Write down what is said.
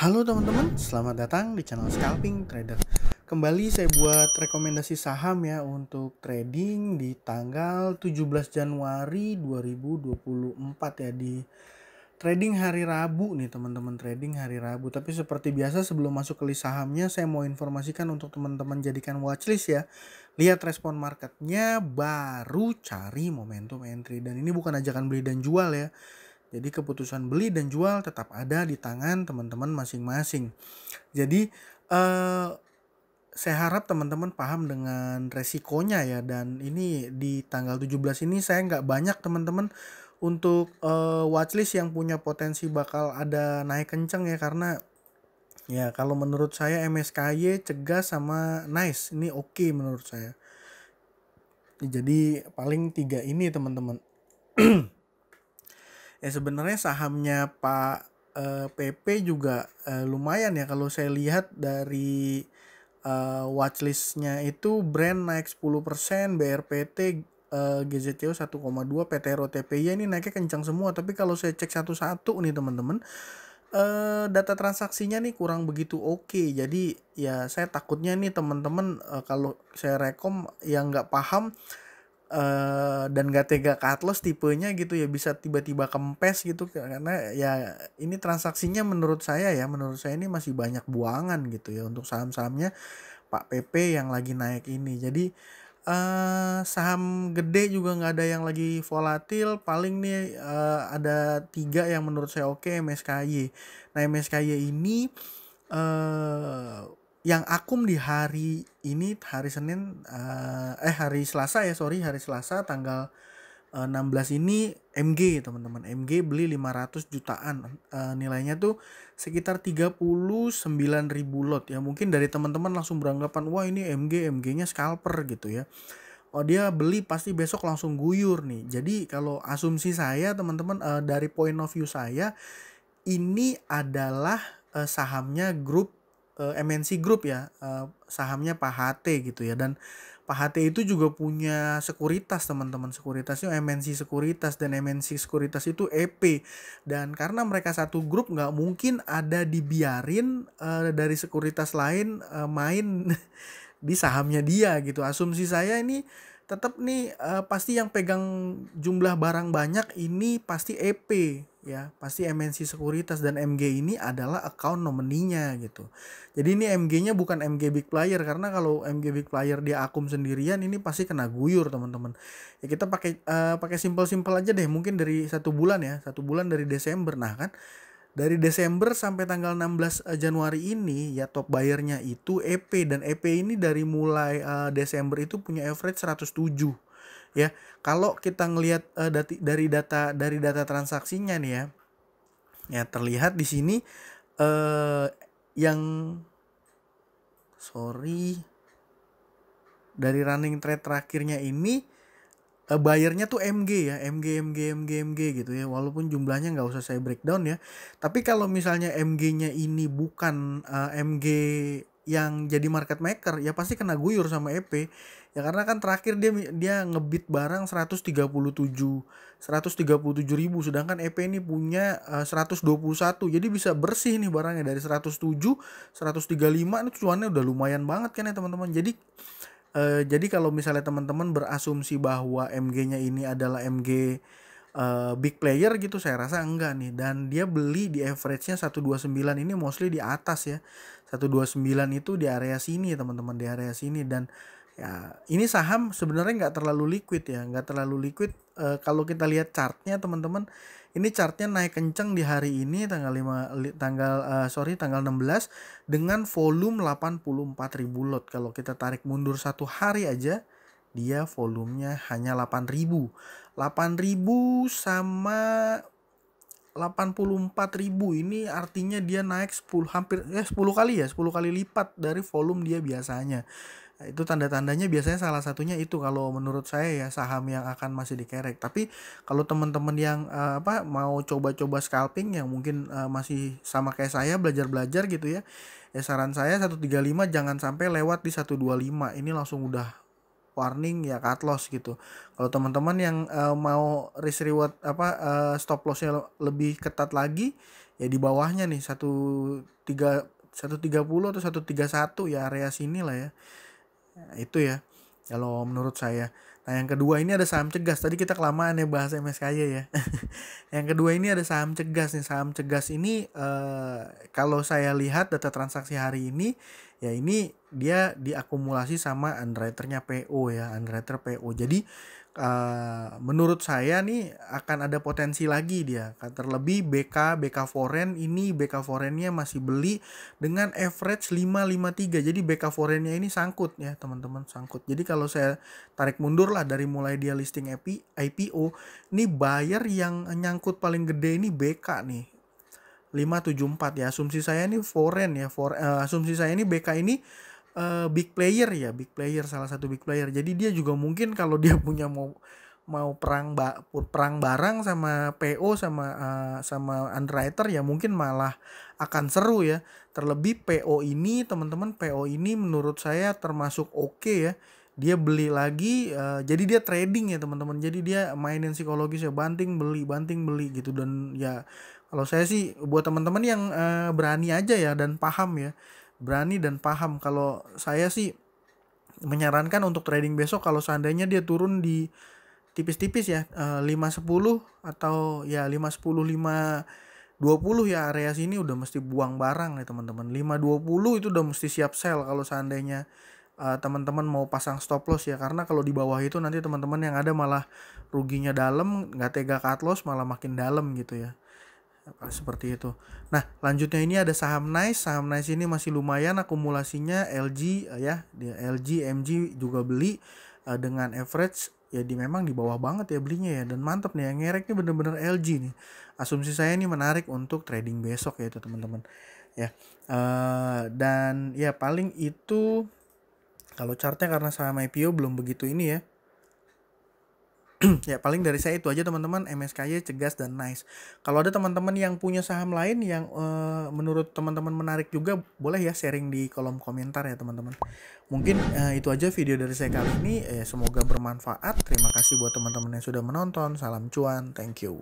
Halo teman-teman, selamat datang di channel Scalping Trader. Kembali saya buat rekomendasi saham ya untuk trading di tanggal 17 Januari 2024 ya, di trading hari Rabu nih teman-teman, trading hari Rabu. Tapi seperti biasa sebelum masuk ke list sahamnya, saya mau informasikan untuk teman-teman jadikan watchlist ya. Lihat respon marketnya, baru cari momentum entry. Dan ini bukan ajakan beli dan jual ya. Jadi keputusan beli dan jual tetap ada di tangan teman-teman masing-masing. Jadi saya harap teman-teman paham dengan resikonya ya. Dan ini di tanggal 17 ini saya nggak banyak teman-teman untuk watchlist yang punya potensi bakal ada naik kenceng ya. Karena ya kalau menurut saya MSKY, Cegas sama Nice ini oke menurut saya. Jadi paling 3 ini teman-teman. Ya sebenarnya sahamnya Pak PP juga lumayan ya, kalau saya lihat dari watchlistnya itu brand naik 10%, BRPT, GZCO 1,2, PTRO TPI ini naiknya kencang semua. Tapi kalau saya cek satu-satu nih teman-teman, data transaksinya nih kurang begitu oke. Jadi ya saya takutnya nih teman-teman kalau saya rekom yang nggak paham dan gak tega cut loss tipenya gitu ya, bisa tiba-tiba kempes gitu. Karena ya ini transaksinya menurut saya ini masih banyak buangan gitu ya untuk saham-sahamnya Pak PP yang lagi naik ini. Jadi saham gede juga nggak ada yang lagi volatil. Paling nih ada 3 yang menurut saya oke, MSKY. Nah MSKY ini yang akum di hari ini, hari Senin, hari Selasa ya, hari Selasa tanggal 16 ini MG teman-teman. MG beli 500 jutaan, nilainya tuh sekitar 39.000 lot ya. Mungkin dari teman-teman langsung beranggapan wah ini MG-nya scalper gitu ya. Oh dia beli pasti besok langsung guyur nih. Jadi kalau asumsi saya teman-teman, dari point of view saya, ini adalah sahamnya grup MNC Group ya, sahamnya Pak HT gitu ya. Dan Pak HT itu juga punya sekuritas teman-teman, sekuritasnya MNC Sekuritas, dan MNC Sekuritas itu EP. Dan karena mereka satu grup, nggak mungkin ada dibiarin dari sekuritas lain main di sahamnya dia gitu. Asumsi saya ini tetap nih pasti yang pegang jumlah barang banyak ini pasti EP ya, pasti MNC Sekuritas, dan MG ini adalah account nomininya gitu. Jadi ini MG-nya bukan MG big player, karena kalau MG big player dia akum sendirian ini pasti kena guyur teman-teman. Ya kita pakai simpel-simpel aja deh, mungkin dari 1 bulan ya, 1 bulan dari Desember. Nah kan dari Desember sampai tanggal 16 Januari ini ya, top bayarnya itu EP, dan EP ini dari mulai Desember itu punya average 107 ya. Kalau kita ngelihat dari data transaksinya nih ya, ya terlihat di sini yang dari running trade terakhirnya ini bayarnya tuh MG ya, MG gitu ya. Walaupun jumlahnya nggak usah saya breakdown ya. Tapi kalau misalnya MG-nya ini bukan MG yang jadi market maker, ya pasti kena guyur sama EP. Ya karena kan terakhir dia ngebit barang 137 ribu, sedangkan EP ini punya 121. Jadi bisa bersih nih barangnya dari 107, 135, ini cuannya udah lumayan banget kan ya teman-teman. Jadi kalau misalnya teman-teman berasumsi bahwa MG-nya ini adalah MG big player gitu, saya rasa enggak nih. Dan dia beli di average-nya 129, ini mostly di atas ya. 129 itu di area sini teman-teman, di area sini. Dan ya ini saham sebenarnya nggak terlalu liquid ya, nggak terlalu liquid. Kalau kita lihat chartnya teman-teman, ini chartnya naik kenceng di hari ini tanggal 16 dengan volume 84.000 lot. Kalau kita tarik mundur 1 hari aja, dia volumenya hanya 8.000 sama 84.000. Ini artinya dia naik 10 kali ya, 10 kali lipat dari volume dia biasanya. Nah, itu tanda-tandanya biasanya salah satunya itu kalau menurut saya ya, saham yang akan masih dikerek. Tapi kalau teman-teman yang mau coba-coba scalping yang mungkin masih sama kayak saya belajar-belajar gitu ya, ya saran saya 135 jangan sampai lewat di 125. Ini langsung udah warning ya, cut loss gitu. Kalau teman-teman yang mau risk reward stop lossnya lebih ketat lagi, ya di bawahnya nih 130 atau 131 ya, area sini lah ya. Nah, itu ya kalau menurut saya. Nah, yang kedua ini ada saham cegas. Tadi kita kelamaan ya bahas MSKY ya. Yang kedua ini ada saham cegas nih. Saham cegas ini kalau saya lihat data transaksi hari ini, ya ini dia diakumulasi sama underwriternya PO ya, underwriter PO. Jadi menurut saya nih akan ada potensi lagi dia. Terlebih BK Foreign ini, BK Foreign-nya masih beli dengan average 553. Jadi BK Foreign-nya ini sangkut ya teman-teman, sangkut. Jadi kalau saya tarik mundur lah dari mulai dia listing IPO, ini buyer yang nyangkut paling gede ini BK nih, 574 ya. Asumsi saya ini foreign ya, asumsi saya ini BK ini big player ya, big player, salah satu big player. Jadi dia juga mungkin kalau dia punya mau perang barang sama PO sama underwriter ya mungkin malah akan seru ya. Terlebih PO ini teman-teman, PO ini menurut saya termasuk oke ya. Dia beli lagi, jadi dia trading ya teman-teman. Jadi dia mainin psikologis ya, banting beli gitu. Dan ya kalau saya sih buat teman-teman yang berani aja ya dan paham ya, berani dan paham. Kalau saya sih menyarankan untuk trading besok kalau seandainya dia turun di tipis-tipis ya, 510 atau ya 510 520 ya, area sini udah mesti buang barang nih teman-teman. 520 itu udah mesti siap sell kalau seandainya teman-teman mau pasang stop loss ya, karena kalau di bawah itu nanti teman-teman yang ada malah ruginya dalam, nggak tega cut loss malah makin dalam gitu ya. Seperti itu. Nah, lanjutnya ini ada saham Nice. Saham Nice ini masih lumayan akumulasinya, LG ya, dia LG, MG juga beli dengan average ya memang di bawah banget ya belinya ya, dan mantap nih, yang ngerek nih bener-bener LG nih. Asumsi saya ini menarik untuk trading besok ya itu teman-teman ya. Dan ya paling itu kalau chartnya, karena saham IPO belum begitu ini ya. Ya paling dari saya itu aja teman-teman, MSKY, Cegas, dan Nice. Kalau ada teman-teman yang punya saham lain yang menurut teman-teman menarik juga, boleh ya sharing di kolom komentar ya teman-teman. Mungkin itu aja video dari saya kali ini, semoga bermanfaat. Terima kasih buat teman-teman yang sudah menonton. Salam cuan, thank you.